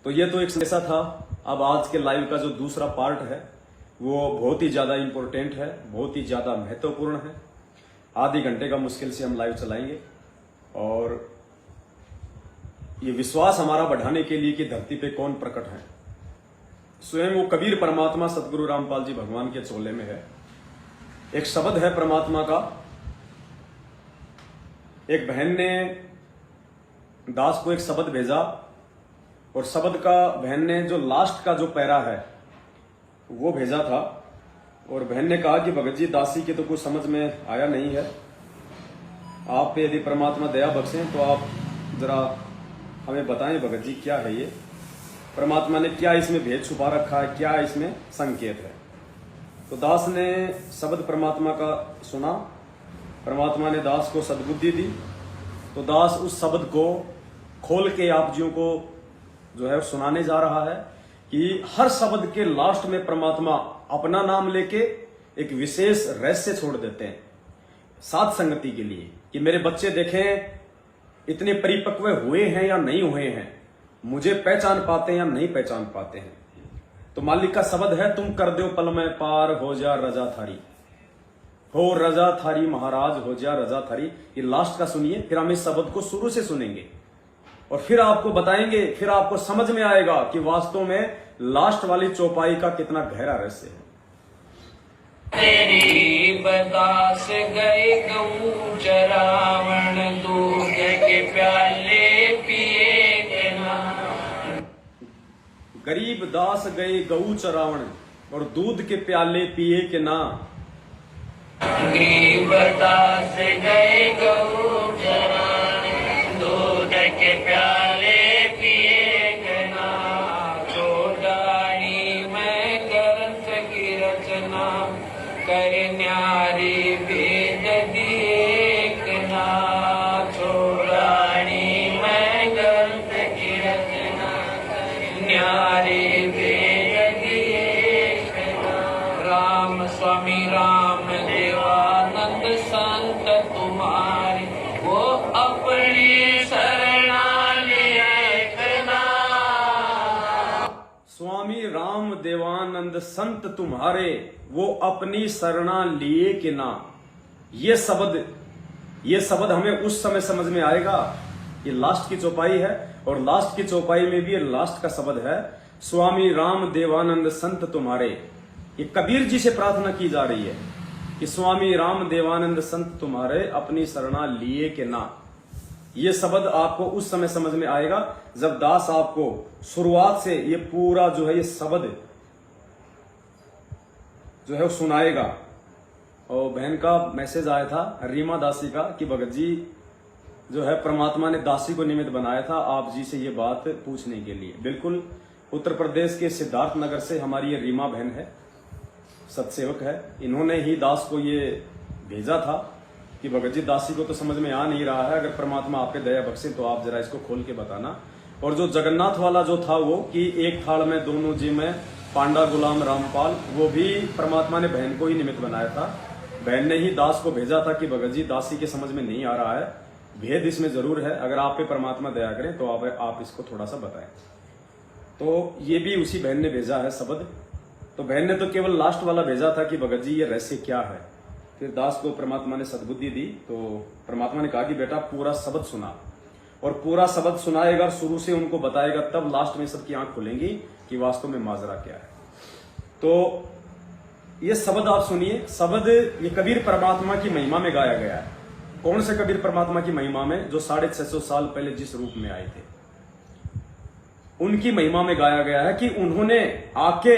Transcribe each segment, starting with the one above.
तो ये तो एक संदेशा था। अब आज के लाइव का जो दूसरा पार्ट है वो बहुत ही ज्यादा इंपॉर्टेंट है, बहुत ही ज्यादा महत्वपूर्ण है। आधे घंटे का मुश्किल से हम लाइव चलाएंगे और ये विश्वास हमारा बढ़ाने के लिए कि धरती पे कौन प्रकट है। स्वयं वो कबीर परमात्मा सतगुरु रामपाल जी भगवान के चोले में है। एक शब्द है परमात्मा का। एक बहन ने दास को एक शब्द भेजा और शब्द का बहन ने जो लास्ट का जो पैरा है वो भेजा था और बहन ने कहा कि भगत जी दासी के तो कुछ समझ में आया नहीं है, आप पे यदि परमात्मा दया बख्शें तो आप जरा हमें बताएं भगत जी क्या है ये, परमात्मा ने क्या इसमें भेद छुपा रखा है, क्या इसमें संकेत है। तो दास ने शब्द परमात्मा का सुना, परमात्मा ने दास को सद्बुद्धि दी। तो दास उस शब्द को खोल के आप जियों को जो है सुनाने जा रहा है कि हर शब्द के लास्ट में परमात्मा अपना नाम लेके एक विशेष रहस्य छोड़ देते हैं साथ संगति के लिए कि मेरे बच्चे देखें इतने परिपक्व हुए हैं या नहीं हुए हैं, मुझे पहचान पाते हैं या नहीं पहचान पाते हैं। तो मालिक का शब्द है, तुम कर दो पल में पार हो जा रजा थारी, हो रजा थारी महाराज हो जा रजा थारी। ये लास्ट का सुनिए, फिर हम इस शब्द को शुरू से सुनेंगे और फिर आपको बताएंगे, फिर आपको समझ में आएगा कि वास्तव में लास्ट वाली चौपाई का कितना गहरा रहस्य है। तेरी बदास गए गऊ चरावण, दूध के प्याले पिए के ना। गरीब दास गए गऊ चरावण और दूध के प्याले पिए के ना। गरीब दास गए गऊ चरावण, दूध के प्याले पिए के ना। चौड़ाई में ग्रंथ की रचना कर न्यारी भेद दिए के ना। चौड़ाई में ग्रंथ की रचना न्यारी भेद दिए के ना। राम स्वामी राम देवानंद संत तुम्हारी, वो अपनी शरणा लिए के ना। स्वामी राम देवानंद संत तुम्हारे, वो अपनी शरणा लिए के ना। ये शब्द हमें उस समय समझ में आएगा। ये लास्ट की चौपाई है और लास्ट की चौपाई में भी ये लास्ट का शब्द है, स्वामी राम देवानंद संत तुम्हारे। ये कबीर जी से प्रार्थना की जा रही है कि स्वामी राम देवानंद संत तुम्हारे, अपनी शरणा लिए के ना। ये शब्द आपको उस समय समझ में आएगा जब दास आपको शुरुआत से ये पूरा जो है ये शब्द जो है वो सुनाएगा। और बहन का मैसेज आया था रीमा दासी का कि भगत जी जो है परमात्मा ने दासी को निमित्त बनाया था आप जी से ये बात पूछने के लिए। बिल्कुल, उत्तर प्रदेश के सिद्धार्थ नगर से हमारी ये रीमा बहन है, सत्सेवक है। इन्होंने ही दास को ये भेजा था कि भगत जी दासी को तो समझ में आ नहीं रहा है, अगर परमात्मा आप पे दया बख्शे तो आप जरा इसको खोल के बताना। और जो जगन्नाथ वाला जो था वो कि एक थाल में दोनों जी में पांडा गुलाम रामपाल, वो भी परमात्मा ने बहन को ही निमित्त बनाया था। बहन ने ही दास को भेजा था कि भगत जी दासी के समझ में नहीं आ रहा है, भेद इसमें जरूर है, अगर आप पे परमात्मा दया करें तो आप इसको थोड़ा सा बताएं। तो ये भी उसी बहन ने भेजा है शब्द। तो बहन ने तो केवल लास्ट वाला भेजा था कि भगत जी ये रहस्य क्या है। फिर दास को परमात्मा ने सद्बुद्धि दी तो परमात्मा ने कहा कि बेटा पूरा शब्द सुना, और पूरा शब्द सुनाएगा, शुरू से उनको बताएगा, तब लास्ट में सबकी आंख खुलेंगी कि वास्तव में माजरा क्या है। तो ये शब्द आप सुनिए। शब्द ये कबीर परमात्मा की महिमा में गाया गया है। कौन से कबीर परमात्मा की महिमा में? जो 650 साल पहले जिस रूप में आए थे उनकी महिमा में गाया गया है कि उन्होंने आके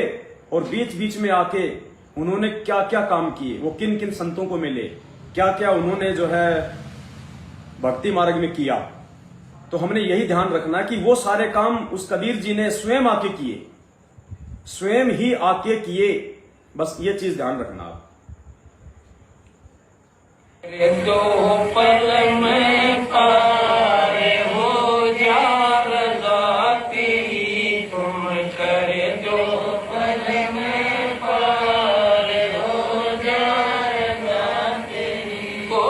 और बीच बीच में आके उन्होंने क्या क्या काम किए, वो किन किन संतों को मिले, क्या क्या उन्होंने जो है भक्ति मार्ग में किया। तो हमने यही ध्यान रखना कि वो सारे काम उस कबीर जी ने स्वयं आके किए, स्वयं ही आके किए। बस ये चीज ध्यान रखना आप। दो पल में पार हो जा रज़ा तेरी, तुम करे दो पल में पार हो जा रज़ा तेरी। को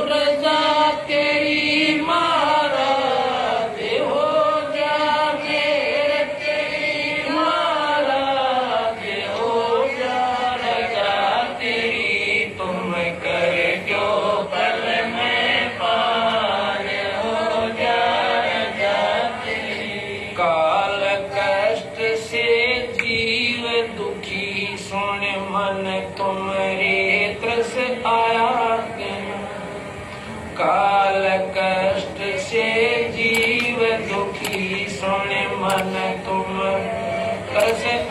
रज़ा तेरी महाराज हो जा मेरे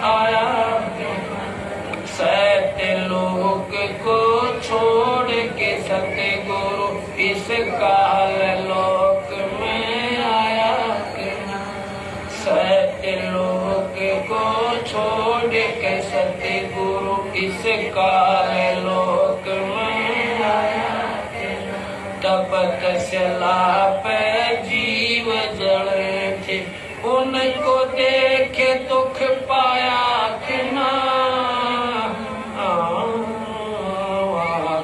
आया सत्यलोक को छोड़ के सतगुरु इस काल लोक में आया सत्यलोक को छोड़ के सतगुरु इस काल लोक में आया तपस्या पे जीव जल थे उनको देखे दुख पाया कि ना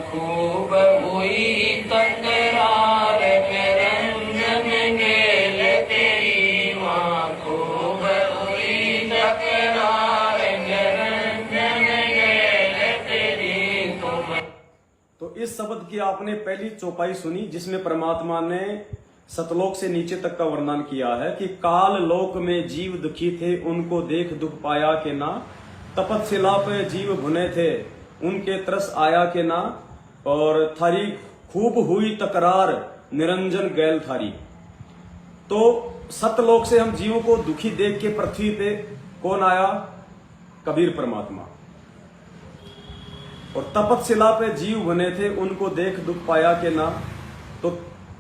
खूब हुई तकरार निरंजन गेल तेरी वहाँ खूब हुई तकरार निरंजन गेल तेरी तुम। तो इस शब्द की आपने पहली चौपाई सुनी जिसमें परमात्मा ने सतलोक से नीचे तक का वर्णन किया है कि काल लोक में जीव दुखी थे उनको देख दुख पाया के ना तपस्या पे जीव भुने थे उनके तरस आया के ना और थारी खूब हुई तकरार निरंजन गैल थारी। तो सतलोक से हम जीवों को दुखी देख के पृथ्वी पे कौन आया? कबीर परमात्मा। और तपस्या पे जीव बने थे उनको देख दुख पाया के ना, तो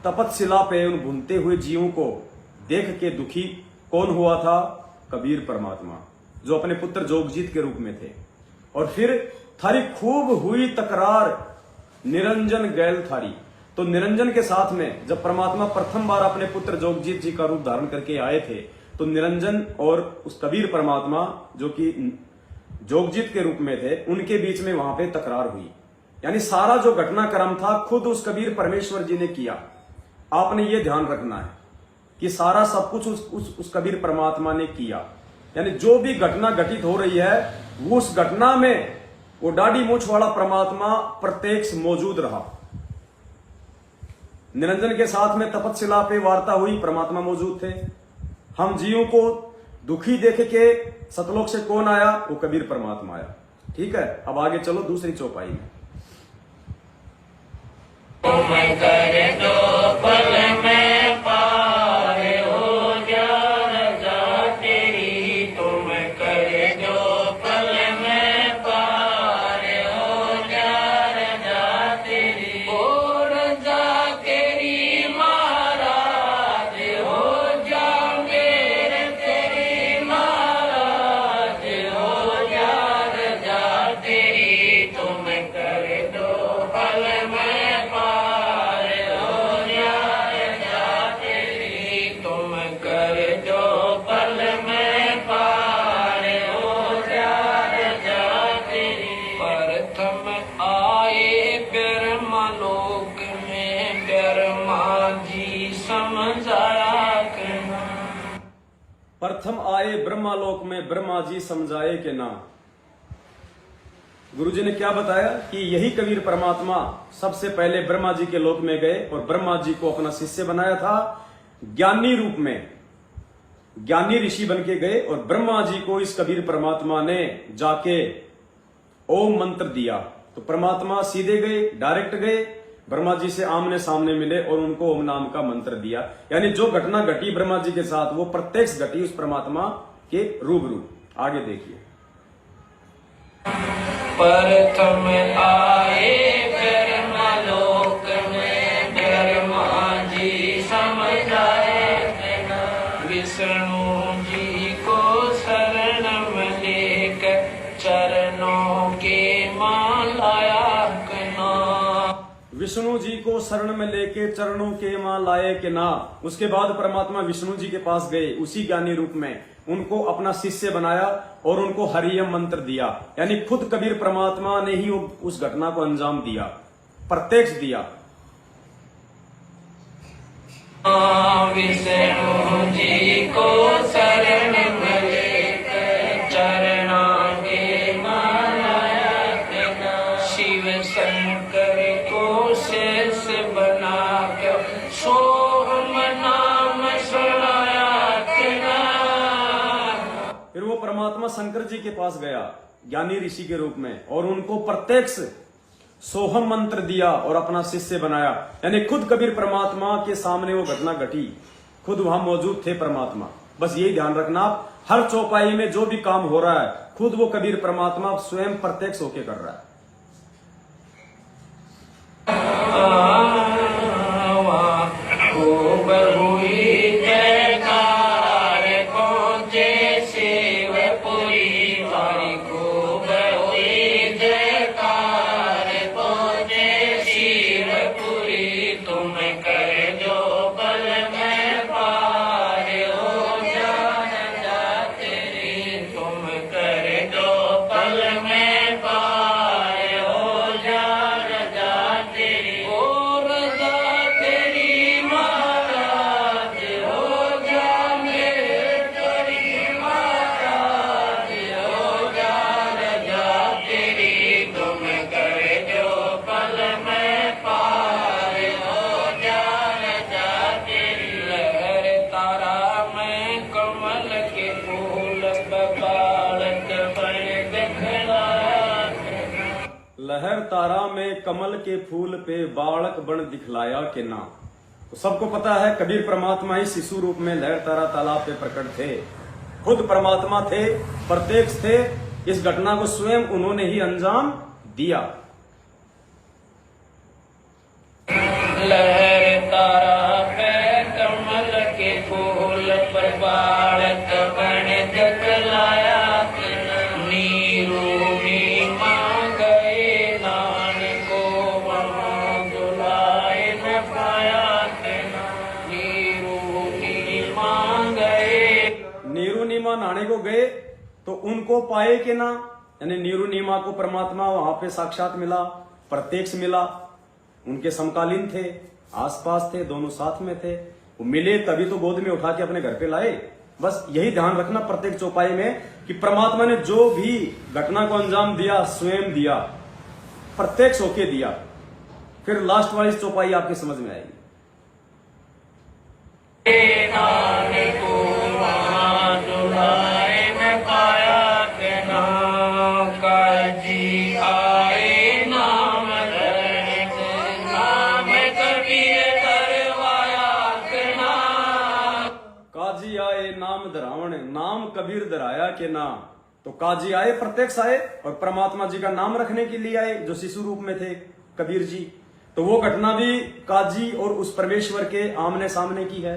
तपस्या पे उन भुनते हुए जीवों को देख के दुखी कौन हुआ था? कबीर परमात्मा, जो अपने पुत्र जोगजीत के रूप में थे। और फिर थारी खूब हुई तकरार निरंजन गैल थारी। तो निरंजन के साथ में जब परमात्मा प्रथम बार अपने पुत्र जोगजीत जी का रूप धारण करके आए थे तो निरंजन और उस कबीर परमात्मा जो कि जोगजीत के रूप में थे उनके बीच में वहां पे तकरार हुई। यानी सारा जो घटनाक्रम था खुद उस कबीर परमेश्वर जी ने किया। आपने ये ध्यान रखना है कि सारा सब कुछ उस कबीर परमात्मा ने किया। यानी जो भी घटना घटित हो रही है वो उस घटना में वो दाढ़ी मूछ वाला परमात्मा प्रत्यक्ष मौजूद रहा। निरंजन के साथ में तपस्या पे वार्ता हुई, परमात्मा मौजूद थे। हम जीवों को दुखी देख के सतलोक से कौन आया? वो कबीर परमात्मा आया। ठीक है, अब आगे चलो दूसरी चौपाई में। तुम कर दो पल में पार हो जा रजा तेरी तुम कर दो पल में पार हो जा रजा तेरी ओ रजा तेरी महाराज हो जा मेरे तेरी महाराज हो जा रजा तेरी तुम कर दो पल में प्रथम आए ब्रह्मालोक में ब्रह्मा जी समझाए के ना। गुरु जी ने क्या बताया कि यही कबीर परमात्मा सबसे पहले ब्रह्मा जी के लोक में गए और ब्रह्मा जी को अपना शिष्य बनाया था। ज्ञानी रूप में ज्ञानी ऋषि बन के गए और ब्रह्मा जी को इस कबीर परमात्मा ने जाके ओम मंत्र दिया। तो परमात्मा सीधे गए, डायरेक्ट गए, ब्रह्मा जी से आमने सामने मिले और उनको ओम नाम का मंत्र दिया। यानी जो घटना घटी ब्रह्मा जी के साथ वो प्रत्यक्ष घटी उस परमात्मा के रूबरू। आगे देखिए। प्रथम आए ब्रह्मलोक में ब्रह्मा जी समझाए विष्णु जी को शरण में लेकर चरणों के मालाया कना। विष्णु जी को शरण में लेके चरणों के मां लाए के ना। उसके बाद परमात्मा विष्णु जी के पास गए उसी ज्ञानी रूप में, उनको अपना शिष्य बनाया और उनको हरियम मंत्र दिया। यानी खुद कबीर परमात्मा ने ही उस घटना को अंजाम दिया, प्रत्यक्ष दिया। विष्णु जी को शरण में लेकर चरणों के मालाया कना। शिव शंकर को शेष बना कर सोहम नाम सुनाया कना। फिर वो परमात्मा शंकर जी के पास गया ज्ञानी ऋषि के रूप में और उनको प्रत्यक्ष सोहम मंत्र दिया और अपना शिष्य बनाया। यानी खुद कबीर परमात्मा के सामने वो घटना घटी, खुद वहां मौजूद थे परमात्मा। बस यही ध्यान रखना आप, हर चौपाई में जो भी काम हो रहा है खुद वो कबीर परमात्मा स्वयं प्रत्यक्ष होके कर रहा है। खूब हुई जयकार पहुंचे शिवपुरी वारी, खूब हुई जयकार पहुंचे शिवपुरी। तुम कर जो बल में पार हो जान जाते रे, तुम कर जो बल में पार हो जान जाते रे। ओ रजा तेरी महाराज हो जा मेरे तेरी महाराज हो जा रजा तेरी। तुम कर जो पल में पार हो जा रजा तेरी। लहर तारा में कमल के फूल बबालत बन दिखला। लहर तारा में कमल के फूल पे बालक बन दिखलाया के ना। तो सबको पता है कबीर परमात्मा ही शिशु रूप में लहर तारा तालाब पे प्रकट थे, खुद परमात्मा थे, प्रत्यक्ष थे। इस घटना को स्वयं उन्होंने ही अंजाम दिया। लहर तारा पे कमल के फूल पर बालक बन दिखलाया। नीरू नीमा गए नानको वहाँ दुलाए न पाया। नीरू नीमा गए, नीरू नीमा नहाने को गए तो उनको पाए कि ना, यानी नीरू नीमा को परमात्मा वहां पे साक्षात मिला, प्रत्यक्ष मिला, उनके समकालीन थे, आसपास थे, दोनों साथ में थे। वो मिले तभी तो गोद में उठा के अपने घर पे लाए। बस यही ध्यान रखना प्रत्येक चौपाई में कि परमात्मा ने जो भी घटना को अंजाम दिया स्वयं दिया, प्रत्यक्ष होके दिया। फिर लास्ट वाली चौपाई आपकी समझ में आएगी। नानको वहाँ दुलाए न पाया के ना। काजी आए नाम धरने से, नाम कबीर धरवाया के ना। काजी आए नाम धरावण, नाम कबीर धराया के ना। तो काजी आए, प्रत्यक्ष आए और परमात्मा जी का नाम रखने के लिए आए, जो शिशु रूप में थे कबीर जी। तो वो घटना भी काजी और उस परमेश्वर के आमने सामने की है,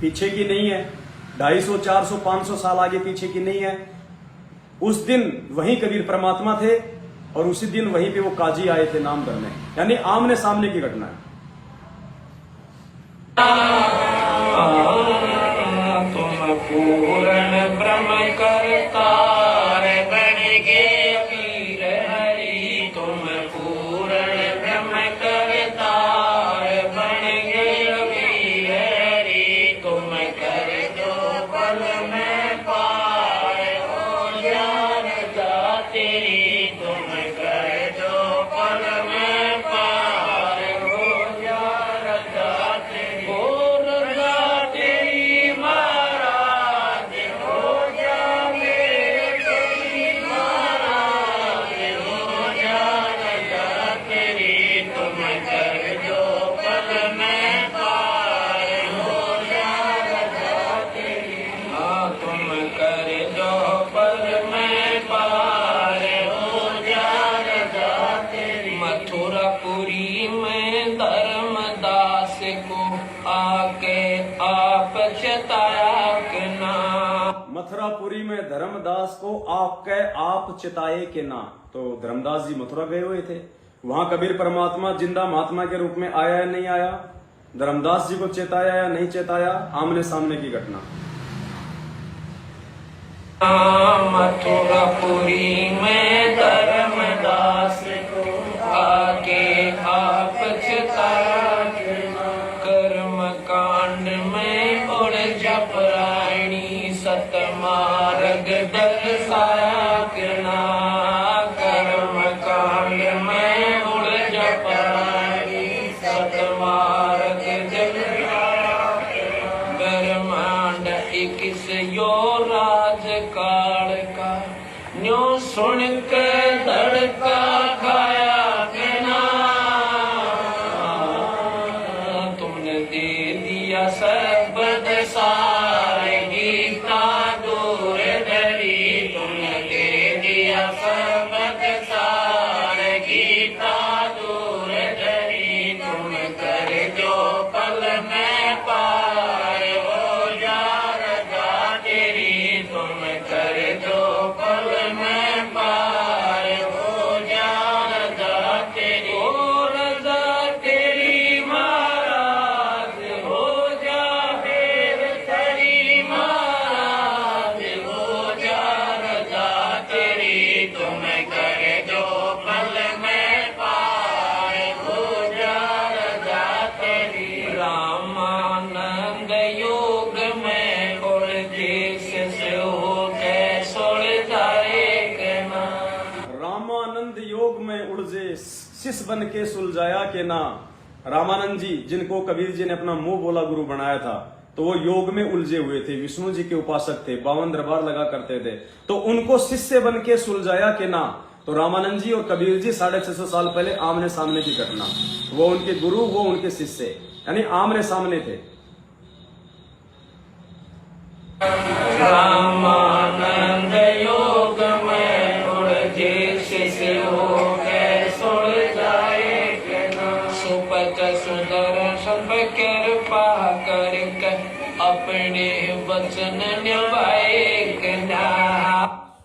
पीछे की नहीं है। 250, 400, 500 साल आगे पीछे की नहीं है। उस दिन वहीं कबीर परमात्मा थे और उसी दिन वहीं पे वो काजी आए थे नाम धरने, यानी आमने सामने की घटना है। तुम पूर्ण ब्रह्म करतार बन गे पीर हरि। तुम पूर्ण ब्रह्म करतार बन गे पीर हरि। तुम कर दो पल में पार हो जान जा तेरी। तुम कर दो पल में पार हो जान जा तेरी। हो रजा तेरी महाराज हो जा मेरे तेरी महाराज हो जा रजा तेरी। तुम कर दो पल में पार हो जा रजा तेरी। हाँ तुम कर दो पल में पार हो जा रजा तेरी। मथुरापुरी में धर्मदास को आके आप चताया के ना। मथुरापुरी में धर्मदास को आपके आप चिताए के ना। तो धर्मदास जी मथुरा गए हुए थे, वहां कबीर परमात्मा जिंदा महात्मा के रूप में आया या नहीं आया, धर्मदास जी को चेताया या नहीं चेताया, आमने सामने की घटना। मथुरापुरी में धर्मदास को आके आप चिताया के ना। कर्म कांड में उड़ जपरायणी सतमार्ग दर्शाया के ना। कर्म कांड में उड़ जपरायणी सतमार्ग दर्शाया के ना। ब्रह्मांड 21 यो राजकाल का न्यो सुन के धड़का खाया के ना। तुमने दे दिया सब सारे शिष्य बन के सुलझाया के ना। रामानंद जी, जिनको कबीर जी ने अपना मुंह बोला गुरु बनाया था, तो वो योग में उलझे हुए थे, विष्णु जी के उपासक थे, 52 दरबार लगा करते थे, तो उनको शिष्य बन के सुलझाया के ना। तो रामानंद जी और कबीर जी 650 साल पहले आमने सामने की घटना, वो उनके गुरु, वो उनके शिष्य, यानी आमने सामने थे। रामानंद योग में उलझे शिष्य हो गए सुलझाए के ना। सुपथ सुदर्शन पे कृपा करके अपने वचन निभाए के ना।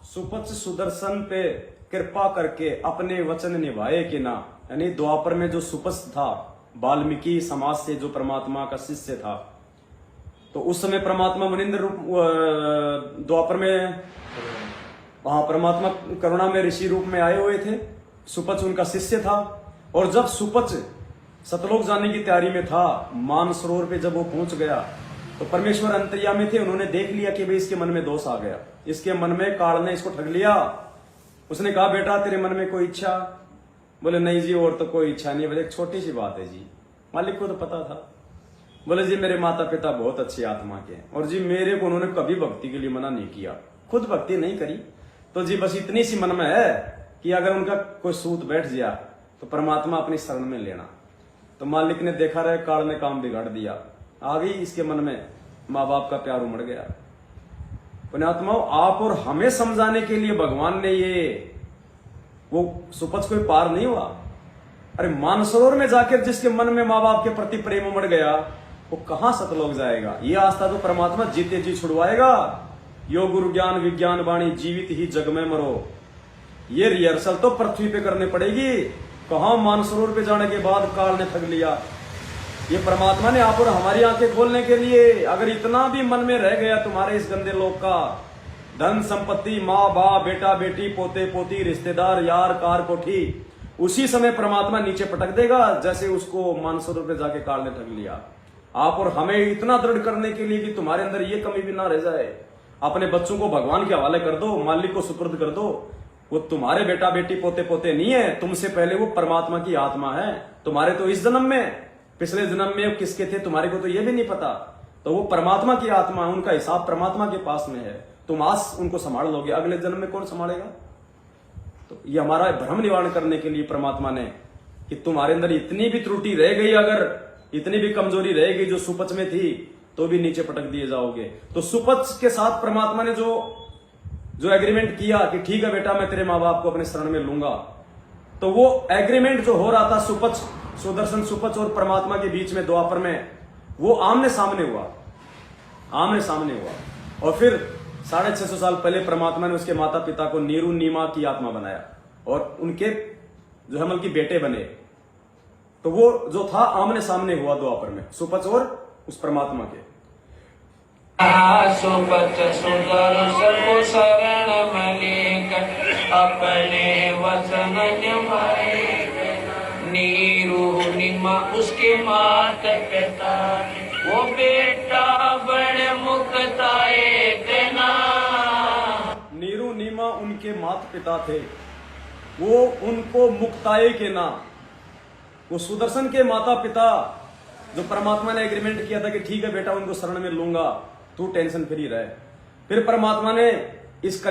सुपथ सुदर्शन पे कृपा करके अपने वचन निभाए कि ना। यानी द्वापर में जो सुपथ था, वाल्मीकि समाज से जो परमात्मा का शिष्य था, तो उस समय परमात्मा मुनिंद्र रूप, द्वापर में वहां परमात्मा करुणा में ऋषि रूप में आए हुए थे। सुपच उनका शिष्य था, और जब सुपच सतलोक जाने की तैयारी में था, मानसरोवर पे जब वो पहुंच गया, तो परमेश्वर अंतर्यामी थे, उन्होंने देख लिया कि भाई इसके मन में दोष आ गया, इसके मन में काल ने इसको ठग लिया। उसने कहा, बेटा तेरे मन में कोई इच्छा? बोले, नहीं जी, और तो कोई इच्छा नहीं। बोले, एक छोटी सी बात है जी। मालिक को तो पता था। बोले, जी मेरे माता पिता बहुत अच्छी आत्मा के हैं, और जी मेरे को उन्होंने कभी भक्ति के लिए मना नहीं किया, खुद भक्ति नहीं करी, तो जी बस इतनी सी मन में है कि अगर उनका कोई सूत बैठ गया तो परमात्मा अपनी शरण में लेना। तो मालिक ने देखा रहे, काल ने काम बिगाड़ दिया, आ गई इसके मन में माँ बाप का प्यार उमड़ गया। पुण्यात्माओं, आप और हमें समझाने के लिए भगवान ने ये, वो सुपथ कोई पार नहीं हुआ। अरे मानसरोवर में जाकर जिसके मन में माँ बाप के प्रति प्रेम उमड़ गया, वो कहां सतलोक जाएगा? ये आस्था तो परमात्मा जीते जी छुड़वाएगा। यो गुरु ज्ञान विज्ञान वाणी, जीवित ही जग में मरो। ये रिहर्सल तो पृथ्वी पे करनी पड़ेगी। कहां मानसरोवर पे जाने के बाद काल ने ठग लिया। ये परमात्मा ने आप और हमारी आंखें खोलने के लिए, अगर इतना भी मन में रह गया तुम्हारे इस गंदे लोक का, धन संपत्ति, माँ बाप, बेटा बेटी, पोते पोती, रिश्तेदार, यार, कार, कोठी, उसी समय परमात्मा नीचे पटक देगा, जैसे उसको मानसरोवर पे जाके काल ने ठग लिया। आप और हमें इतना दृढ़ करने के लिए कि तुम्हारे अंदर ये कमी भी ना रह जाए, अपने बच्चों को भगवान के हवाले कर दो, मालिक को सुपुर्द कर दो। वो तुम्हारे बेटा बेटी पोते पोते नहीं है, तुमसे पहले वो परमात्मा की आत्मा है। तुम्हारे तो इस जन्म में, पिछले जन्म में किसके थे तुम्हारे को तो ये भी नहीं पता। तो वो परमात्मा की आत्मा है, उनका हिसाब परमात्मा के पास में है। तुम आज उनको संभाल लोगे, अगले जन्म में कौन संभालेगा? तो ये हमारा भ्रम निवारण करने के लिए परमात्मा ने, कि तुम्हारे अंदर इतनी भी त्रुटि रह गई, अगर इतनी भी कमजोरी रह गई जो सुपच में थी, तो भी नीचे पटक दिए जाओगे। तो सुपच के साथ परमात्मा ने जो एग्रीमेंट किया कि ठीक है बेटा, मैं तेरे माँ बाप को अपने शरण में लूंगा, तो वो एग्रीमेंट जो हो रहा था सुपच, सुदर्शन सुपच और परमात्मा के बीच में द्वापर में, वो आमने सामने हुआ, आमने सामने हुआ। और फिर 650 साल पहले परमात्मा ने उसके माता पिता को नीरू नीमा की आत्मा बनाया, और उनके जो हमल की बेटे बने। तो वो जो था आमने सामने हुआ द्वापर में, सुपच और उस परमात्मा के। सुपथ सुदर्शन को शरण में लेकर अपने वचन निभाए। नीरू नीमा उसके माता पिता, वो बेटा बड़े मुक्ताए देना। नीरू नीमा उनके माता पिता थे, वो उनको मुक्ताए के ना। वो सुदर्शन के माता पिता, जो परमात्मा ने एग्रीमेंट किया था कि ठीक है बेटा, उनको शरण में लूंगा, तू टेंशन फ्री रहे। फिर परमात्मा ने इस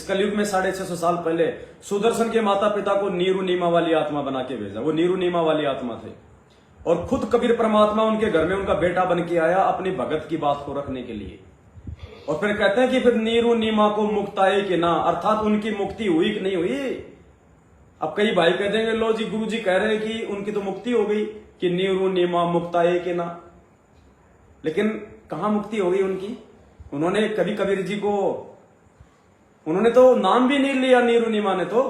कलयुग में 650 साल पहले सुदर्शन के माता पिता को नीरू नीमा वाली आत्मा बना के भेजा। वो नीरू नीमा वाली आत्मा थे, और खुद कबीर परमात्मा उनके घर में उनका बेटा बन के आया अपनी भगत की बात को रखने के लिए। और फिर कहते हैं कि फिर नीरू नीमा को मुक्ताए के ना, अर्थात उनकी मुक्ति हुई कि नहीं हुई। अब कई भाई कह देंगे, लो जी गुरु जी कह रहे हैं कि उनकी तो मुक्ति हो गई, कि नीरू नीमा मुक्ताए के ना, लेकिन कहां मुक्ति हो गई उनकी? उन्होंने कभी कबीर जी को, उन्होंने तो नाम भी नहीं लिया नीरू नीमा ने। तो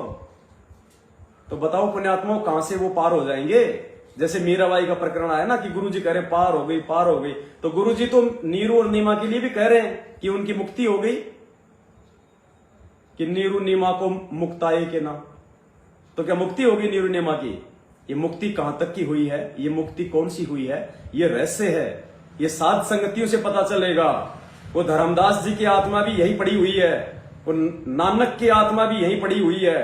बताओ पुण्यात्माओं, कहां से वो पार हो जाएंगे? जैसे मीराबाई का प्रकरण आया ना कि गुरु जी कह रहे हैं पार हो गई, पार हो गई, तो गुरु जी तो नीरू और नीमा के लिए भी कह रहे हैं कि उनकी मुक्ति हो गई, कि नीरू नीमा को मुक्ताए के ना। तो क्या मुक्ति होगी नीरू नीमा की? ये मुक्ति कहां तक की हुई है, ये मुक्ति कौन सी हुई है, ये रहस्य है, ये साध संगतियों से पता चलेगा। वो धर्मदास जी की आत्मा भी यही पड़ी हुई है, वो नानक की आत्मा भी यही पड़ी हुई है,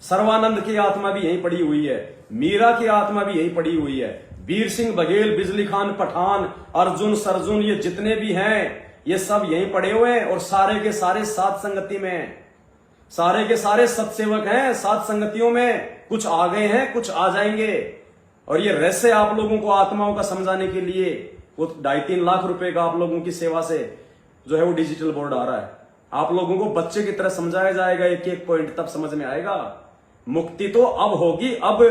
सर्वानंद की आत्मा भी यहीं पड़ी हुई है, मीरा की आत्मा भी यहीं पड़ी हुई है, वीर सिंह बघेल, बिजली खान पठान, अर्जुन सरजुन, ये जितने भी हैं ये सब यहीं पड़े हुए हैं। और सारे के सारे सात संगति में हैं, सारे के सारे सत्सेवक हैं सात संगतियों में। कुछ आ गए हैं, कुछ आ जाएंगे। और ये रहस्य आप लोगों को आत्माओं का समझाने के लिए वो 2.5-3 लाख रुपए का आप लोगों की सेवा से जो है वो डिजिटल बोर्ड आ रहा है। आप लोगों को बच्चे की तरह समझाया जाएगा, एक एक पॉइंट, तब समझ में आएगा। मुक्ति तो अब होगी। अब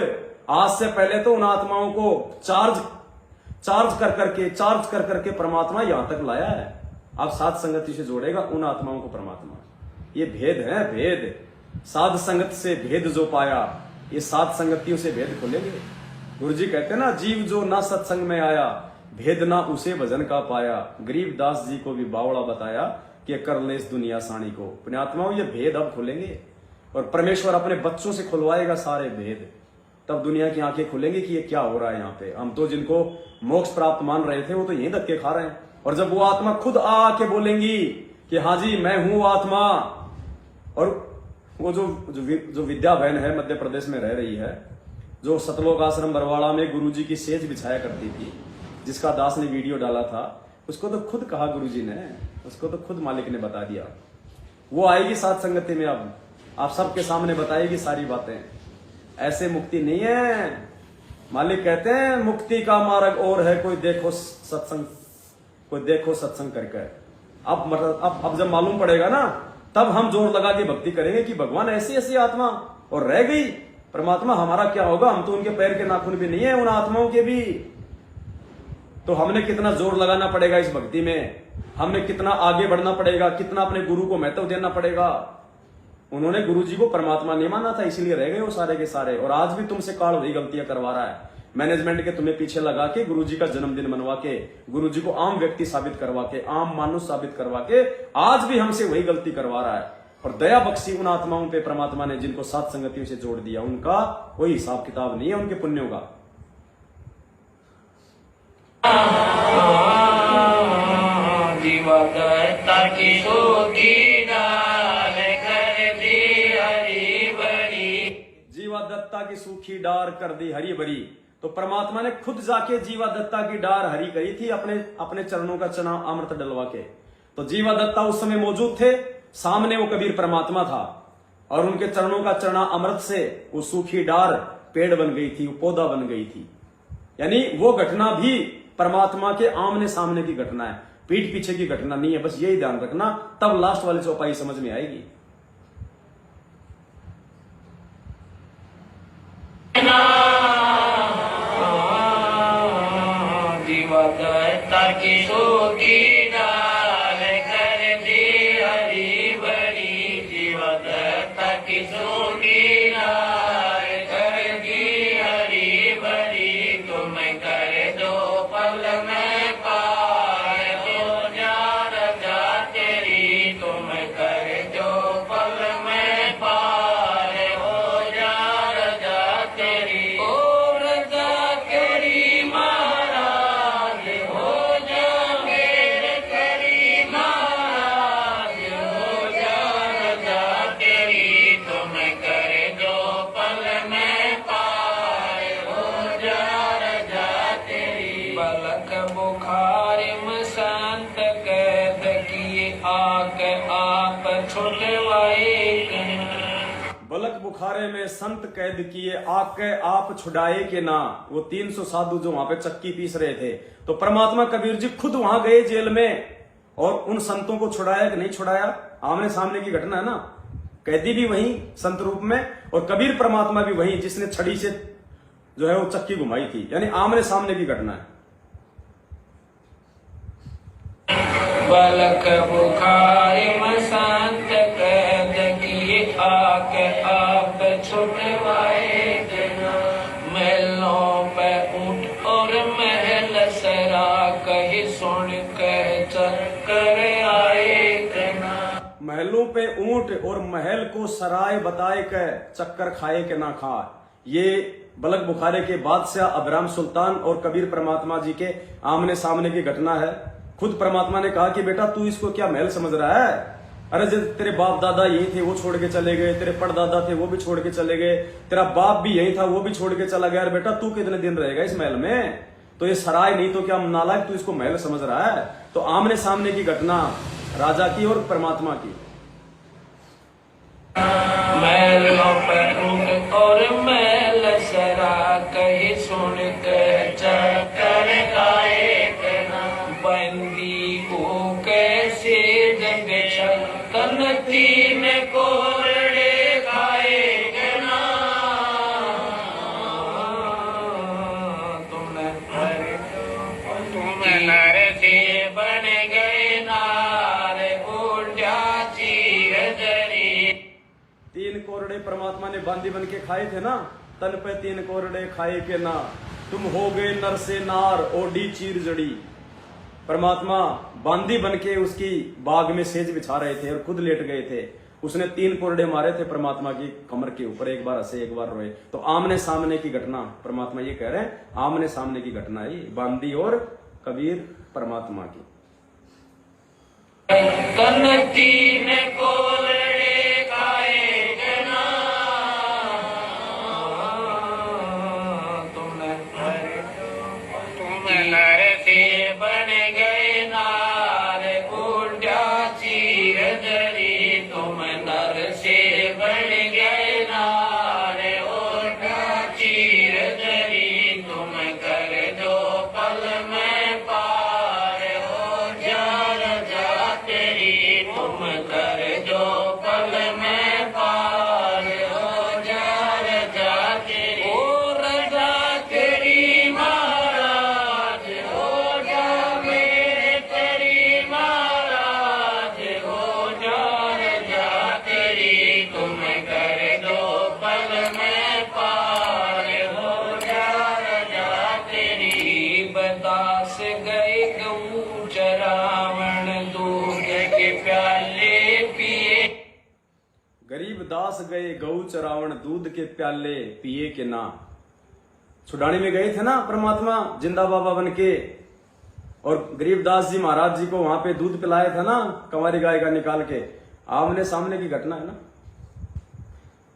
आज से पहले तो उन आत्माओं को चार्ज कर करके परमात्मा यहां तक लाया है। अब साध संगति से जोड़ेगा उन आत्माओं को परमात्मा। ये भेद है, भेद। साध संगत से भेद जो पाया, ये साध संगतियों से भेद खुलेंगे। गुरु जी कहते हैं ना, जीव जो ना सत्संग में आया, भेद ना उसे भजन का पाया। गरीबदास जी को भी बावड़ा बताया कि कर ले इस दुनिया साणी को। पुण्यात्माओं, ये भेद अब खुलेंगे और परमेश्वर अपने बच्चों से खुलवाएगा सारे भेद। तब दुनिया की आंखें खुलेंगी कि ये क्या हो रहा है यहाँ पे। हम तो जिनको मोक्ष प्राप्त मान रहे थे वो तो यही धक्के खा रहे हैं। और जब वो आत्मा खुद आके बोलेंगी कि हाँ जी मैं हूं आत्मा, और वो जो विद्या बहन है मध्य प्रदेश में रह रही है, जो सतलोक आश्रम बरवाड़ा में गुरुजी की सेज बिछाया करती थी, जिसका दास ने वीडियो डाला था, उसको तो खुद कहा गुरुजी ने, उसको तो खुद मालिक ने बता दिया। वो आएगी साथ संगति में, अब आप सबके सामने बताएगी सारी बातें। ऐसे मुक्ति नहीं है। मालिक कहते हैं मुक्ति का मार्ग और है, कोई देखो सत्संग करके। अब मतलब अब जब मालूम पड़ेगा ना, तब हम जोर लगा के भक्ति करेंगे कि भगवान ऐसी ऐसी आत्मा और रह गई परमात्मा, हमारा क्या होगा। हम तो उनके पैर के नाखून भी नहीं है, उन आत्माओं के भी। तो हमने कितना जोर लगाना पड़ेगा इस भक्ति में, हमने कितना आगे बढ़ना पड़ेगा, कितना अपने गुरु को महत्व देना पड़ेगा। उन्होंने गुरु जी को परमात्मा नहीं माना था, इसीलिए रह गए वो सारे के सारे। और आज भी तुमसे काल वही गलतियां करवा रहा है, मैनेजमेंट के तुम्हें पीछे लगा के, गुरु जी का जन्मदिन मनवा के, गुरु जी को आम व्यक्ति साबित करवा के, आम मानुष साबित करवा के, आज भी हमसे वही गलती करवा रहा है। और दया बख्शी उन आत्माओं पे परमात्मा ने जिनको सात संगतियों से जोड़ दिया, उनका कोई हिसाब किताब नहीं है उनके पुण्यों का। जीवा दत्ता की सूखी डार कर दी हरी भरी। तो परमात्मा ने खुद जाके जीवा दत्ता की डार हरी करी थी, अपने चरणों का चना अमृत डलवा के। तो जीवा दत्ता उस समय मौजूद थे, सामने वो कबीर परमात्मा था, और उनके चरणों का चना अमृत से वो सूखी डार पेड़ बन गई थी, वो पौधा बन गई थी। यानी वो घटना भी परमात्मा के आमने सामने की घटना है, पीठ पीछे की घटना नहीं है। बस यही ध्यान रखना, तब लास्ट वाली चौपाई समझ में आएगी। बलक बुखारे में संत कैद किए, आके आप छुड़ाए के ना। वो 300 साधु जो वहां पे चक्की पीस रहे थे, तो परमात्मा कबीर जी खुद वहां गए जेल में, और उन संतों को छुड़ाया कि नहीं छुड़ाया। आमने सामने की घटना है ना, कैदी भी वही संत रूप में, और कबीर परमात्मा भी वही जिसने छड़ी से जो है वो चक्की घुमाई थी। यानी आमने सामने की घटना है। बलक बुखारी में संत कैद किए, आके आप छुड़वाए देना। महलों पे ऊंट और महल सरा, कही सुन कह चक्कर आए देना। महलों पे ऊंट और महल को सराय बताए के चक्कर खाए के ना खा। ये बलक बुखारे के बादशाह अबराम सुल्तान और कबीर परमात्मा जी के आमने सामने की घटना है। खुद परमात्मा ने कहा कि बेटा तू इसको क्या महल समझ रहा है, अरे जब तेरे बाप दादा यही थे वो छोड़ के चले गए, तेरे परदादा थे वो भी छोड़ के चले गए, तेरा बाप भी यही था वो भी छोड़ के चला गया, अरे बेटा तू कितने दिन रहेगा इस महल में? तो ये सराय नहीं तो क्या नालायक तू इसको महल समझ रहा है? तो आमने सामने की घटना राजा की और परमात्मा की। महलों पर ऊंट और महल सरा कही सुन के चक्कर खाए बंदी को कैसे जग छक्कन तीन कोरड़े खाए गना तुम नर से बन गए नार उल्टा चीर जरी। तीन कोरड़े परमात्मा ने बांदी बन के खाए थे ना, तन पे तीन कोरड़े खाए के ना, तुम हो गए नर से नार ओडी चीर जड़ी। परमात्मा बांदी बन के उसकी बाग में सेज बिछा रहे थे और खुद लेट गए थे। उसने तीन कोरड़े मारे थे परमात्मा की कमर के ऊपर, एक बार हंसे एक बार रोए। तो आमने सामने की घटना परमात्मा ये कह रहे हैं, आमने सामने की घटना है बांदी और कबीर परमात्मा की। तन तीन कोरड़े खाए गना तुम नर से बन गए नार उल्टा चीर जरी। तुम नर से बन गए नार उल्टा चीर जरी। तुम कर दो पल में पार हो जा रजा तेरी। तुम कर दो पल में पार हो जा रजा तेरी। ओ रजा तेरी महाराज हो जा मेरे तेरी महाराज हो जा रजा तेरी। तुम कर दो पल में पार हो जा रजा तेरी। बदास गए गऊ चरावण दूध के प्याले पिए। गरीब दास गए गऊ चरावण दूध के प्याले पिए के ना। छुड़ाने में गए थे ना परमात्मा जिंदा बाबा बन के, और गरीबदास जी महाराज जी को वहां पे दूध पिलाया था ना कंवारी गाय का निकाल के। आमने सामने की घटना है ना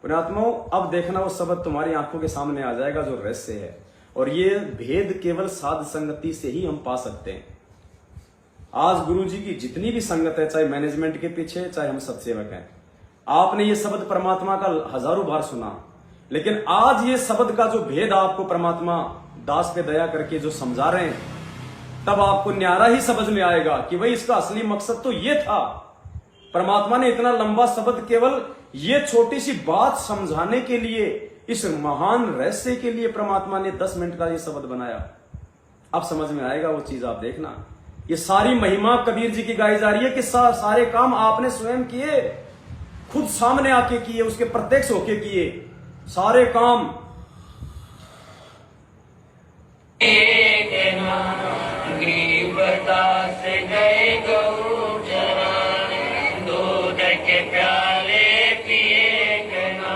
पुण्यात्माओं। अब देखना वो शब्द तुम्हारी आंखों के सामने आ जाएगा जो रहस्य है, और ये भेद केवल साध संगति से ही हम पा सकते हैं। आज गुरु जी की जितनी भी संगत है, चाहे मैनेजमेंट के पीछे चाहे हम सत्सेवक हैं, आपने ये शब्द परमात्मा का हजारों बार सुना, लेकिन आज ये शब्द का जो भेद आपको परमात्मा दास पे दया करके जो समझा रहे हैं, तब आपको न्यारा ही समझ में आएगा कि भाई इसका असली मकसद तो ये था। परमात्मा ने इतना लंबा शब्द केवल ये छोटी सी बात समझाने के लिए, इस महान रहस्य के लिए परमात्मा ने 10 मिनट का ये शब्द बनाया। अब समझ में आएगा वो चीज, आप देखना। ये सारी महिमा कबीर जी की गाई जा रही है कि सारे काम आपने स्वयं किए, खुद सामने आके किए, उसके प्रत्यक्ष होके किए सारे काम। गरीबदास गए गऊ चराने दूध के प्याले पिए गना।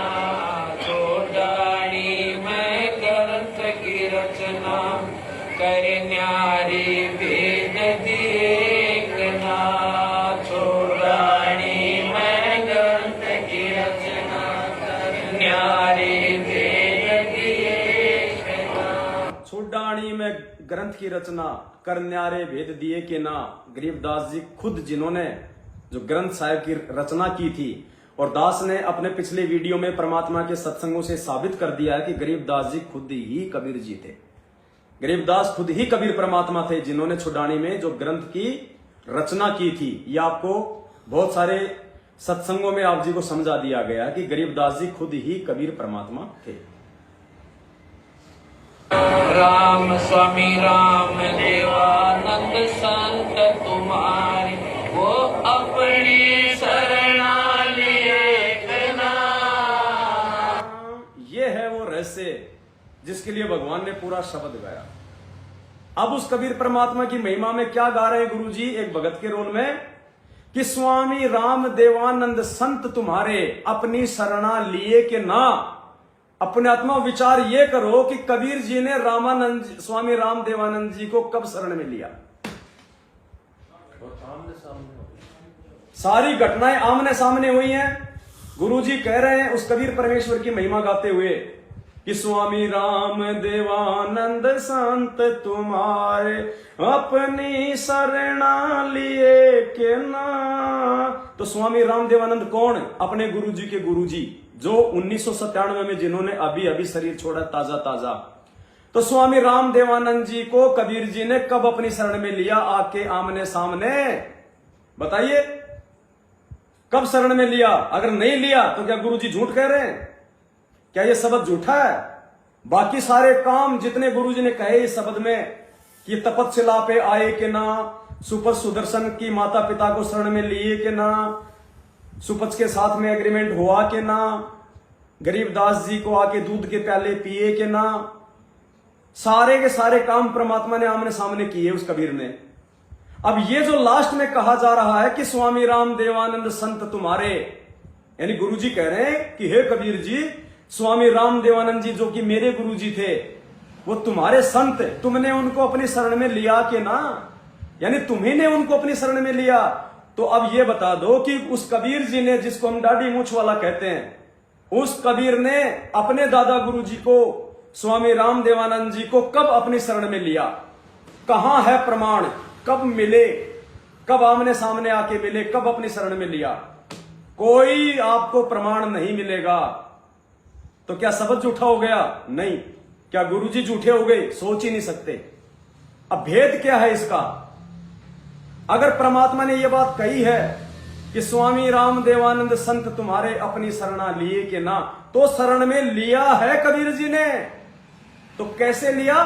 छोड़ानी में ग्रंथ की रचना कर न्यारी वेद दिए गना। छोड़ानी में ग्रंथ की रचना कर न्यारी वेद दिए गना। छोड़ानी में ग्रंथ की रचना कर न्यारे भेद दिए के ना। गरीबदास जी खुद जिन्होंने जो ग्रंथ साहिब की रचना की थी, और दास ने अपने पिछले वीडियो में परमात्मा के सत्संगों से साबित कर दिया है कि गरीबदास जी खुद ही कबीर जी थे। गरीबदास खुद ही कबीर परमात्मा थे जिन्होंने छुड़ानी में जो ग्रंथ की रचना की थी। ये आपको बहुत सारे सत्संगों में आप जी को समझा दिया गया कि गरीबदास जी खुद ही कबीर परमात्मा थे। राम स्वामी राम देवानंद संत तुम्हारी वो अपनी शरणा लिए गना। ये है वो रहस्य जिसके लिए भगवान ने पूरा शब्द गाया। अब उस कबीर परमात्मा की महिमा में क्या गा रहे हैं गुरु जी एक भगत के रोल में, कि स्वामी राम देवानंद संत तुम्हारे अपनी शरणा लिए के ना। अपने आत्मा विचार ये करो कि कबीर जी ने रामानंद स्वामी राम देवानंद जी को कब शरण में लिया। सारी घटनाएं आमने सामने हुई हैं। गुरुजी कह रहे हैं उस कबीर परमेश्वर की महिमा गाते हुए कि स्वामी राम देवानंद संत तुम्हारे अपनी शरणा लिए के ना। तो स्वामी राम देवानंद कौन? अपने गुरुजी के गुरुजी, जो 1997 में जिन्होंने अभी अभी शरीर छोड़ा ताजा ताजा। तो स्वामी राम देवानंद जी को कबीर जी ने कब अपनी शरण में लिया? आके आमने सामने, बताइए कब शरण में लिया? अगर नहीं लिया तो क्या गुरुजी झूठ कह रहे हैं? क्या ये शब्द झूठा है? बाकी सारे काम जितने गुरुजी ने कहे इस शब्द में कि तपस्या पे आए के ना, सुपच सुदर्शन की माता पिता को शरण में लिए के ना, सुपच के साथ में एग्रीमेंट हुआ के ना, गरीबदास जी को आके दूध के प्याले पिए के ना, सारे के सारे काम परमात्मा ने आमने सामने किए उस कबीर ने। अब ये जो लास्ट में कहा जा रहा है कि स्वामी राम देवानंद संत तुम्हारे, यानी गुरुजी कह रहे हैं कि हे कबीर जी, स्वामी राम देवानंद जी जो कि मेरे गुरुजी थे वो तुम्हारे संत, तुमने उनको अपनी शरण में लिया कि ना, यानी तुम्ही ने उनको अपनी शरण में लिया। तो अब ये बता दो कि उस कबीर जी ने, जिसको हम दाढ़ी मूछ वाला कहते हैं, उस कबीर ने अपने दादा गुरुजी को, स्वामी राम देवानंद जी को कब अपनी शरण में लिया? कहां है प्रमाण? कब मिले? कब आमने सामने आके मिले? कब अपनी शरण में लिया? कोई आपको प्रमाण नहीं मिलेगा। तो क्या शब्द झूठा हो गया? नहीं। क्या गुरुजी झूठे हो गए? सोच ही नहीं सकते। अब भेद क्या है इसका? अगर परमात्मा ने यह बात कही है कि स्वामी राम देवानंद संत तुम्हारे अपनी शरणा लिए कि ना, तो शरण में लिया है कबीर जी ने। तो कैसे लिया?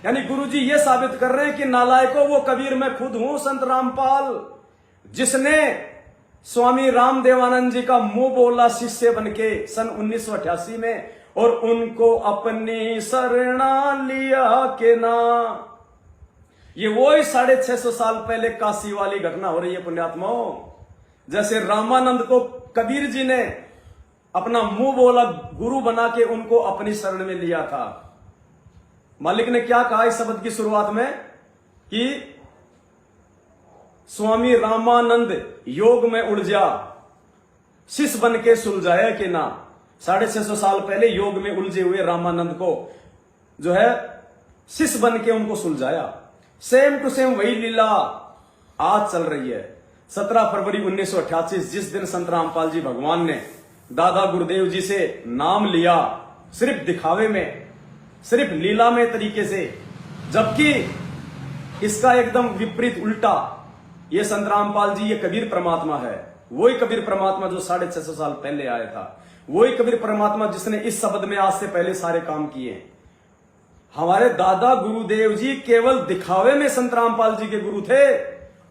यानी गुरुजी ये साबित कर रहे हैं कि नालायकों, वो कबीर मैं खुद हूं, संत रामपाल, जिसने स्वामी राम देवानंद जी का मुंह बोला शिष्य बनके सन 1988 में, और उनको अपनी शरणा लिया के ना। ये वही 650 साल पहले काशी वाली घटना हो रही है पुण्यात्माओं। जैसे रामानंद को कबीर जी ने अपना मुंह बोला गुरु बना के उनको अपनी शरण में लिया था। मालिक ने क्या कहा इस शब्द की शुरुआत में कि स्वामी रामानंद योग में उलझा, शिष्य बन के सुलझाया कि ना। 650 साल पहले योग में उलझे हुए रामानंद को जो है शिष्य बन के उनको सुलझाया। सेम टू सेम वही लीला आज चल रही है। 17 फरवरी 1988 जिस दिन संत रामपाल जी भगवान ने दादा गुरुदेव जी से नाम लिया, सिर्फ दिखावे में, सिर्फ लीलामय तरीके से, जबकि इसका एकदम विपरीत उल्टा, ये संत रामपाल जी, ये कबीर परमात्मा है। वही कबीर परमात्मा जो 650 साल पहले आया था, वही कबीर परमात्मा जिसने इस शब्द में आज से पहले सारे काम किए। हमारे दादा गुरुदेव जी केवल दिखावे में संत रामपाल जी के गुरु थे।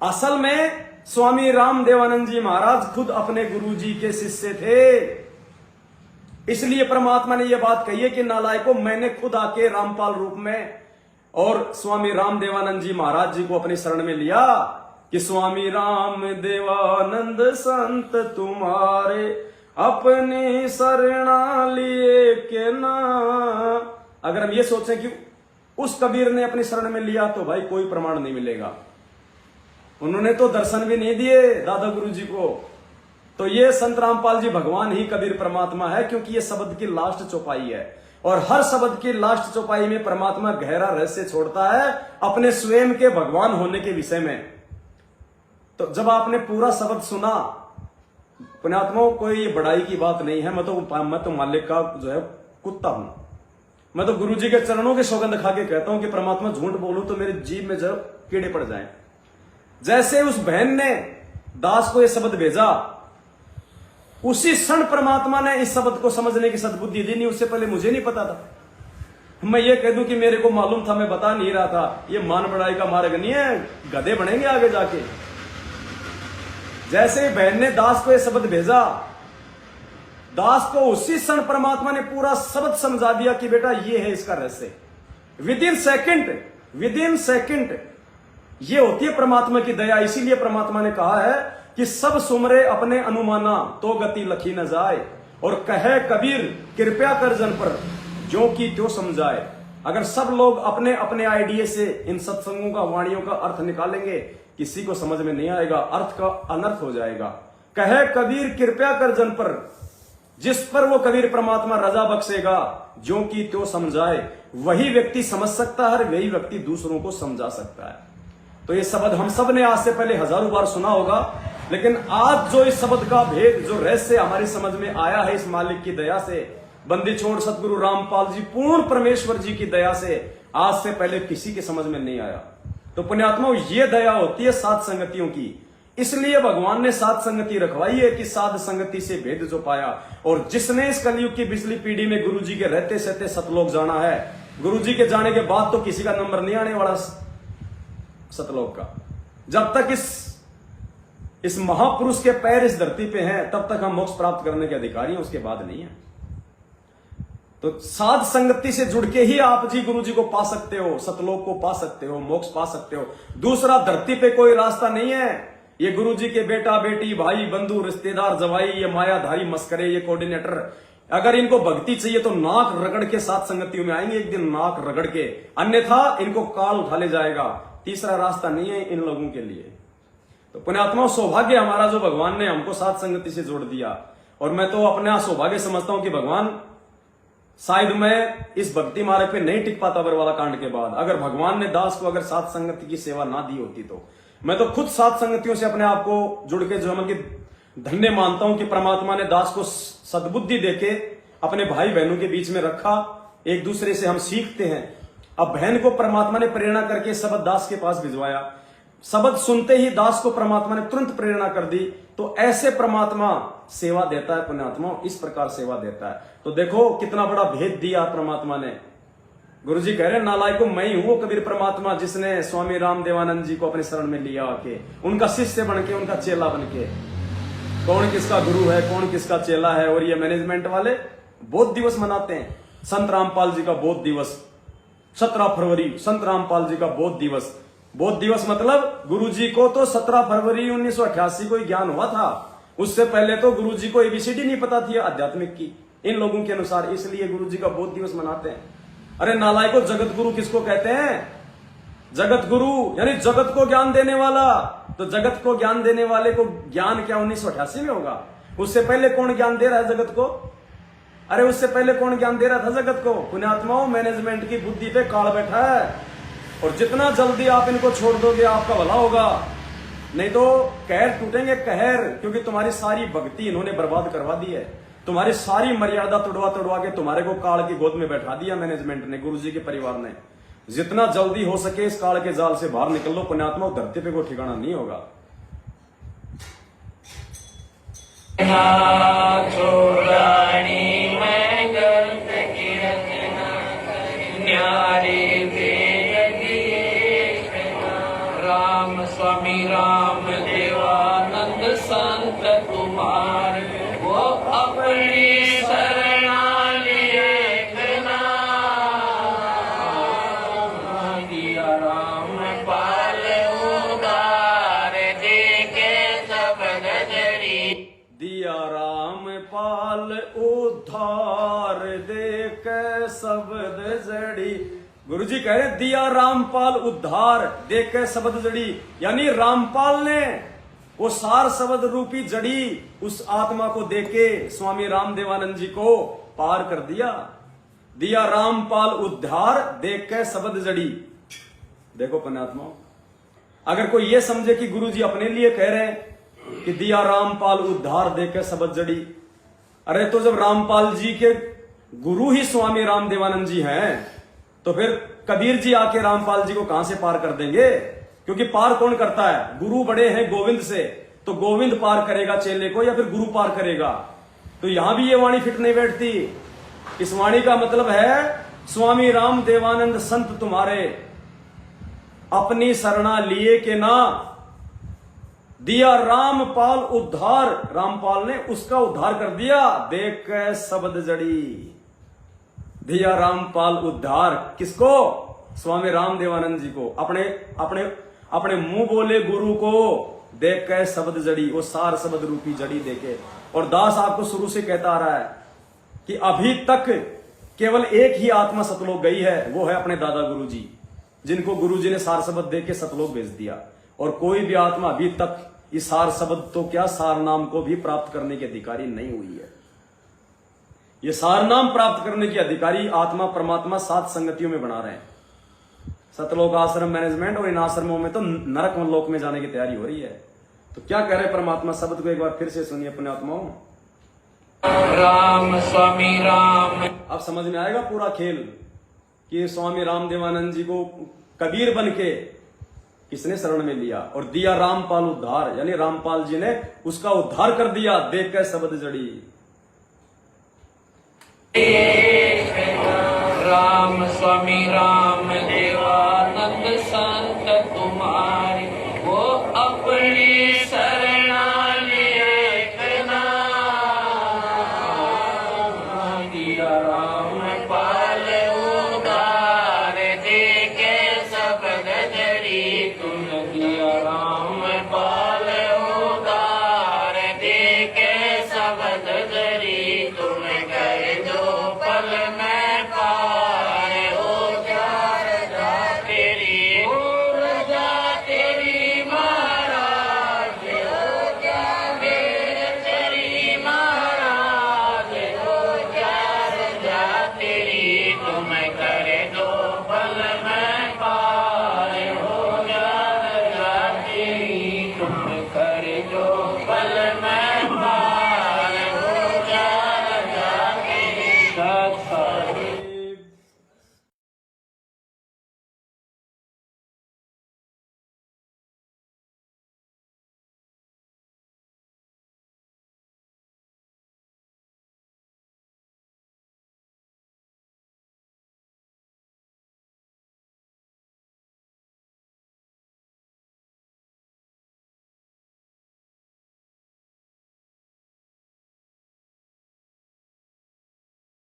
असल में स्वामी राम देवानंद जी महाराज खुद अपने गुरु जी के शिष्य थे। इसलिए परमात्मा ने यह बात कही है कि नालायकों, मैंने खुद आके रामपाल रूप में और स्वामी राम देवानंद जी महाराज जी को अपनी शरण में लिया कि स्वामी राम देवानंद संत तुम्हारे अपनी शरणा लिए के ना। अगर हम ये सोचें कि उस कबीर ने अपनी शरण में लिया, तो भाई कोई प्रमाण नहीं मिलेगा। उन्होंने तो दर्शन भी नहीं दिए दादा गुरु जी को। तो ये संत रामपाल जी भगवान ही कबीर परमात्मा है, क्योंकि ये शब्द की लास्ट चौपाई है। और हर शब्द की लास्ट चौपाई में परमात्मा गहरा रहस्य छोड़ता है अपने स्वयं के भगवान होने के विषय में। तो जब आपने पूरा शब्द सुना, पुण्यात्माओं, कोई ये बड़ाई की बात नहीं है। मैं तो मालिक का जो है कुत्ता हूं। मैं तो गुरु जी के चरणों के सौगंध खा के कहता हूं कि परमात्मा झूठ बोलूं तो मेरे जीभ में जब कीड़े पड़ जाएं। जैसे उस बहन ने दास को यह शब्द भेजा, उसी क्षण परमात्मा ने इस शब्द को समझने की सद्बुद्धि दी। नहीं, उससे पहले मुझे नहीं पता था। मैं ये कह दूं कि मेरे को मालूम था, मैं बता नहीं रहा था। ये मान बढ़ाई का मार्ग नहीं है, गधे बनेंगे आगे जाके। जैसे बहन ने दास को यह शब्द भेजा, दास को उसी क्षण परमात्मा ने पूरा शब्द समझा दिया कि बेटा ये है इसका रहस्य। विद इन सेकंड ये होती है परमात्मा की दया। इसीलिए परमात्मा ने कहा है कि सब सुमरे अपने अनुमाना तो गति लखी न जाए, और कहे कबीर कृपया कर जन पर जो की त्यों समझाए। अगर सब लोग अपने अपने आइडिया से इन सत्संगों का, वाणियों का अर्थ निकालेंगे किसी को समझ में नहीं आएगा, अर्थ का अनर्थ हो जाएगा। कहे कबीर कृपया कर जन पर, जिस पर वो कबीर परमात्मा रजा बख्शेगा, जो की त्यो समझाए, वही व्यक्ति समझ सकता है, वही व्यक्ति दूसरों को समझा सकता है। तो ये शब्द हम सब ने आज से पहले हजारों बार सुना होगा, लेकिन आज जो इस शब्द का भेद, जो रहस्य हमारी समझ में आया है इस मालिक की दया से, बंदी छोड़ सतगुरु रामपाल जी पूर्ण परमेश्वर जी की दया से, आज से पहले किसी के समझ में नहीं आया। तो पुण्यात्माओं, ये दया होती है साध संगतियों की। इसलिए भगवान ने साध संगति रखवाई है कि साध संगति से भेद जो पाया। और जिसने इस कलयुग की पिछली पीढ़ी में गुरु जी के रहते सहते सतलोक जाना है, गुरु जी के जाने के बाद तो किसी का नंबर नहीं आने वाला सतलोक का। जब तक इस महापुरुष के पैर इस धरती पे हैं, तब तक हम मोक्ष प्राप्त करने के अधिकारी हैं, उसके बाद नहीं है। तो साध संगति से जुड़ के ही आप जी गुरु जी को पा सकते हो, सतलोक को पा सकते हो, मोक्ष पा सकते हो। दूसरा धरती पे कोई रास्ता नहीं है। ये गुरु जी के बेटा बेटी भाई बंधु रिश्तेदार जवाई, ये मायाधारी मस्करे, ये कोऑर्डिनेटर, अगर इनको भक्ति चाहिए तो नाक रगड़ के साथ संगतियों में आएंगे एक दिन, नाक रगड़ के, अन्यथा इनको काल उठा ले जाएगा। तीसरा रास्ता नहीं है इन लोगों के लिए। तो पुण्यात्माओं, सौभाग्य हमारा जो भगवान ने हमको साथ संगति से जोड़ दिया। और मैं तो अपना सौभाग्य समझता हूं कि भगवान, शायद मैं इस भक्ति मार्ग पे नहीं टिक पाता बरवाला कांड के बाद, अगर भगवान ने दास को अगर साथ संगति की सेवा ना दी होती तो। मैं तो खुद साथ संगतियों से अपने आप को जुड़ के जो है धन्य मानता हूं कि परमात्मा ने दास को सद्बुद्धि देके अपने भाई बहनों के बीच में रखा। एक दूसरे से हम सीखते हैं। अब बहन को परमात्मा ने प्रेरणा करके शब्द दास के पास भिजवाया। शब्द सुनते ही दास को परमात्मा ने तुरंत प्रेरणा कर दी। तो ऐसे परमात्मा सेवा देता है पुण्यात्मा, इस प्रकार सेवा देता है। तो देखो कितना बड़ा भेद दिया परमात्मा ने। गुरु जी कह रहे हैं, नालायकों मैं ही हूं वो कबीर परमात्मा जिसने स्वामी राम देवानंद जी को अपने शरण में लिया आके, उनका शिष्य बन के, उनका चेला बन के। कौन किसका गुरु है, कौन किसका चेला है। और ये मैनेजमेंट वाले बोध दिवस मनाते हैं, संत रामपाल जी का बोध दिवस, 17 फरवरी संत रामपाल जी का बोध दिवस। बोध दिवस मतलब गुरु जी को तो 17 फरवरी 1988 को ही ज्ञान हुआ था। उससे पहले तो गुरु जी को एबीसीडी नहीं पता थी आध्यात्मिक की, इन लोगों के अनुसार। इसलिए गुरु जी का बोध दिवस मनाते हैं। अरे नालायकों, जगत गुरु किसको कहते हैं? जगत गुरु यानी जगत को ज्ञान देने वाला। तो जगत को ज्ञान देने वाले को ज्ञान क्या 1988 में होगा? उससे पहले कौन ज्ञान दे रहा है जगत को? अरे उससे पहले कौन ज्ञान दे रहा था जगत को? पुण्यात्माओं, मैनेजमेंट की बुद्धि पे काल बैठा है। और जितना जल्दी आप इनको छोड़ दोगे आपका भला होगा, नहीं तो कहर टूटेंगे कहर। क्योंकि तुम्हारी सारी भक्ति इन्होंने बर्बाद करवा दी है। तुम्हारी सारी मर्यादा तोड़वा के तुम्हारे को काल की गोद में बैठा दिया मैनेजमेंट ने, गुरु जी के परिवार ने। जितना जल्दी हो सके इस काल के जाल से बाहर निकल लो पुण्यात्मा, धरती पे कोई ठिकाना नहीं होगा। राम स्वामी राम देवानंद संत तुम्हारे, वो अपनी शरणा लिए दिया राम पाल उदार देके सबद जड़ी। दिया राम पाल उद्धार देके शब्द जड़ी। गुरु जी कह रहे दिया रामपाल उद्धार देके शब्द जड़ी, यानी रामपाल ने वो सार शब्द रूपी जड़ी उस आत्मा को देके स्वामी राम देवानंद जी को पार कर दिया। दिया रामपाल उद्धार देके शब्द जड़ी। देखो पुण्यात्मा, अगर कोई ये समझे कि गुरु जी अपने लिए कह रहे हैं कि दिया रामपाल उद्धार देके शब्द जड़ी, अरे तो जब रामपाल जी के गुरु ही स्वामी राम देवानंद जी हैं, तो फिर कबीर जी आके रामपाल जी को कहां से पार कर देंगे? क्योंकि पार कौन करता है? गुरु बड़े हैं गोविंद से, तो गोविंद पार करेगा चेले को या फिर गुरु पार करेगा? तो यहां भी ये वाणी फिट नहीं बैठती। इस वाणी का मतलब है स्वामी राम देवानंद संत तुम्हारे, अपनी शरणा लिए के ना दिया रामपाल उद्धार। रामपाल ने उसका उद्धार कर दिया, देख के शब्द जड़ी। दिया रामपाल उद्धार किसको? स्वामी राम देवानंद जी को। अपने अपने अपने मुंह बोले गुरु को देख के शब्द जड़ी, वो सार शब्द रूपी जड़ी देके। और दास आपको शुरू से कहता आ रहा है कि अभी तक केवल एक ही आत्मा सतलोक गई है, वो है अपने दादा गुरु जी, जिनको गुरु जी ने सार शब्द देख के सतलोक भेज दिया। और कोई भी आत्मा अभी तक इस सार शब्द तो क्या सार नाम को भी प्राप्त करने की अधिकारी नहीं हुई है। ये सार नाम प्राप्त करने की अधिकारी आत्मा परमात्मा 7 संगतियों में बना रहे हैं। सतलोक आश्रम मैनेजमेंट और इन आश्रमों में तो नरक लोक में जाने की तैयारी हो रही है। तो क्या कह रहे परमात्मा शब्द को एक बार फिर से सुनिए अपने आत्माओं। राम स्वामी राम। अब समझ में आएगा पूरा खेल कि स्वामी रामदेवानंद जी को कबीर बन के किसने शरण में लिया और दिया रामपाल उद्धार, यानी रामपाल जी ने उसका उद्धार कर दिया। देख कर शब्द जड़ी राम स्वामी राम।